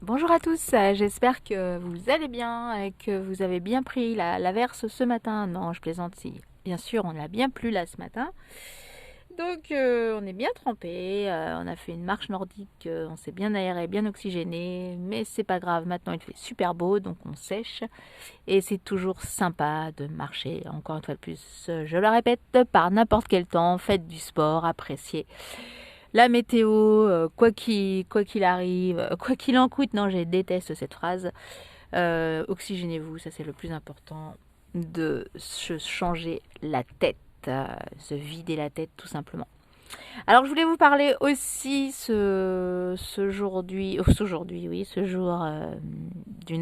Bonjour à tous, j'espère que vous allez bien et que vous avez bien pris l'averse ce matin. Non, je plaisante, si. Bien sûr, on l'a bien plu là ce matin. Donc on est bien trempé, on a fait une marche nordique, on s'est bien aéré, bien oxygéné, mais c'est pas grave, maintenant il fait super beau, donc on sèche. Et c'est toujours sympa de marcher, encore une fois de plus, je le répète, par n'importe quel temps, faites du sport, appréciez la météo, quoi qu'il arrive, quoi qu'il en coûte, non, je déteste cette phrase. Oxygénez-vous, ça c'est le plus important, de se changer la tête, se vider la tête tout simplement. Alors je voulais vous parler aussi ce jour d'une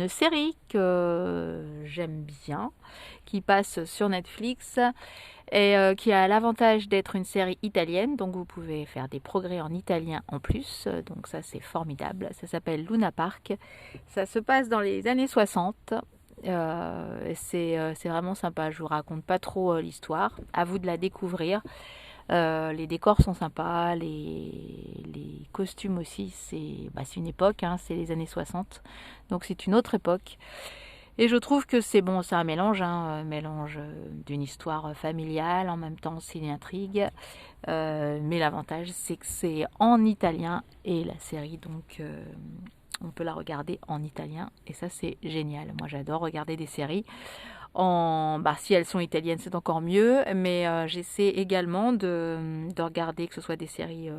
série que j'aime bien, qui passe sur Netflix et qui a l'avantage d'être une série italienne, donc vous pouvez faire des progrès en italien en plus, donc ça c'est formidable. Ça s'appelle Luna Park, ça se passe dans les années 60. C'est vraiment sympa, je vous raconte pas trop l'histoire, à vous de la découvrir. Les décors sont sympas, les costumes aussi, c'est une époque, hein, c'est les années 60, donc c'est une autre époque. Et je trouve que c'est bon, c'est un mélange, hein, un mélange d'une histoire familiale, en même temps c'est une intrigue. Mais l'avantage c'est que c'est en italien et la série, donc on peut la regarder en italien et ça c'est génial. Moi j'adore regarder des séries si elles sont italiennes, c'est encore mieux, mais j'essaie également de regarder que ce soit des séries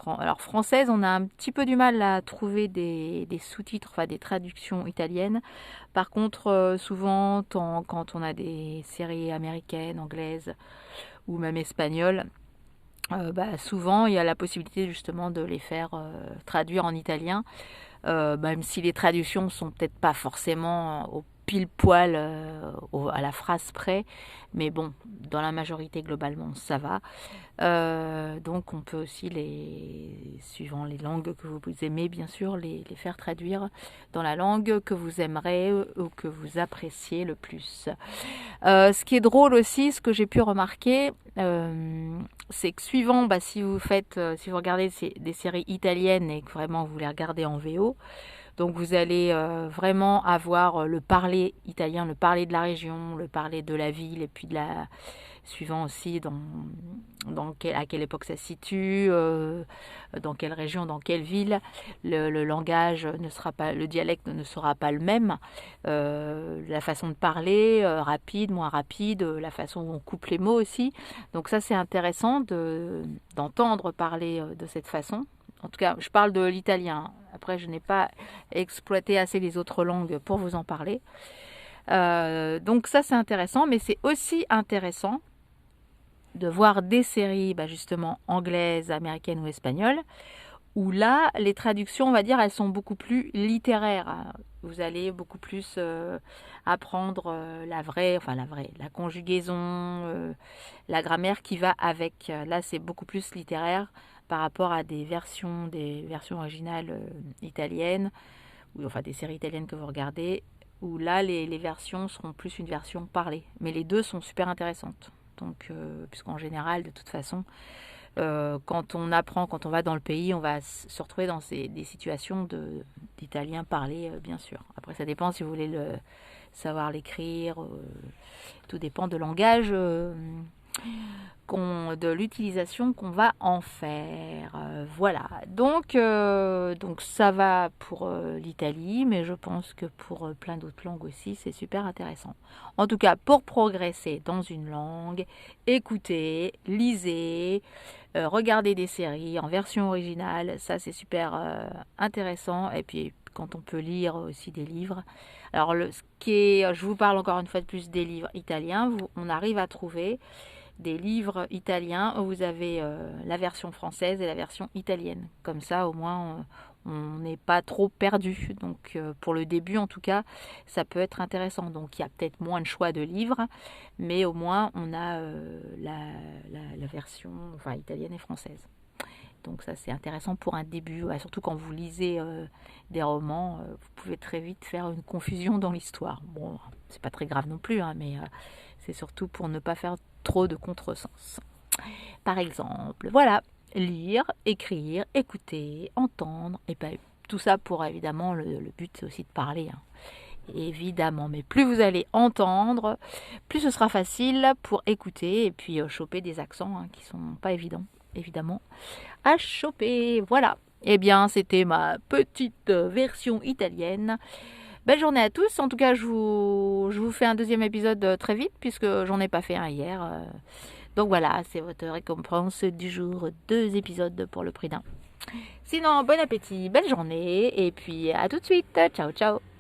alors françaises. On a un petit peu du mal à trouver des sous-titres, enfin des traductions italiennes. Par contre, souvent, quand on a des séries américaines, anglaises ou même espagnoles, souvent il y a la possibilité justement de les faire traduire en italien, même si les traductions sont peut-être pas forcément au pile poil à la phrase près, mais bon, dans la majorité globalement ça va. Donc on peut aussi suivant les langues que vous aimez bien sûr, les faire traduire dans la langue que vous aimerez ou que vous appréciez le plus. Ce qui est drôle aussi, ce que j'ai pu remarquer, c'est que suivant, si vous regardez des séries italiennes et que vraiment vous les regardez en VO, donc vous allez vraiment avoir le parler italien, le parler de la région, le parler de la ville et puis suivant aussi à quelle époque ça se situe, dans quelle région, dans quelle ville, le langage ne sera pas, le dialecte ne sera pas le même, la façon de parler, rapide, moins rapide, la façon dont on coupe les mots aussi. Donc ça c'est intéressant d'entendre parler de cette façon. En tout cas, je parle de l'italien. Après, je n'ai pas exploité assez les autres langues pour vous en parler. Donc ça c'est intéressant, mais c'est aussi intéressant de voir des séries justement anglaises, américaines ou espagnoles, où là, les traductions, on va dire, elles sont beaucoup plus littéraires. Vous allez beaucoup plus apprendre la conjugaison, la grammaire qui va avec. Là, c'est beaucoup plus littéraire par rapport à des versions originales italiennes, ou enfin des séries italiennes que vous regardez, où là, les versions seront plus une version parlée. Mais les deux sont super intéressantes. Donc, puisqu'en général, de toute façon, quand on apprend, quand on va dans le pays, on va se retrouver dans des situations d'italien parlé, bien sûr. Après, ça dépend si vous voulez savoir l'écrire. Tout dépend de langage, de l'utilisation qu'on va en faire. Voilà. Donc ça va pour l'Italie, mais je pense que pour plein d'autres langues aussi, c'est super intéressant. En tout cas, pour progresser dans une langue, écoutez, lisez, regardez des séries en version originale, ça c'est super intéressant. Et puis quand on peut lire aussi des livres. Alors je vous parle encore une fois de plus des livres italiens, on arrive à trouver des livres italiens où vous avez la version française et la version italienne. Comme ça, au moins, on n'est pas trop perdu. Donc, pour le début, en tout cas, ça peut être intéressant. Donc, il y a peut-être moins de choix de livres, mais au moins, on a la version italienne et française. Donc ça c'est intéressant pour un début, ouais, surtout quand vous lisez des romans, vous pouvez très vite faire une confusion dans l'histoire. Bon, c'est pas très grave non plus, hein, mais c'est surtout pour ne pas faire trop de contresens. Par exemple, voilà. lire, écrire, écouter, entendre, et ben, tout ça pour évidemment, le but c'est aussi de parler, hein. Évidemment, mais plus vous allez entendre, plus ce sera facile pour écouter et puis choper des accents, hein, qui sont pas évidents, évidemment, à choper. Voilà. Eh bien, c'était ma petite version italienne. Belle journée à tous. En tout cas, je vous fais un deuxième épisode très vite puisque j'en ai pas fait un hier. Donc voilà, c'est votre récompense du jour. 2 épisodes pour le prix d'un. Sinon, bon appétit, belle journée et puis à tout de suite. Ciao, ciao.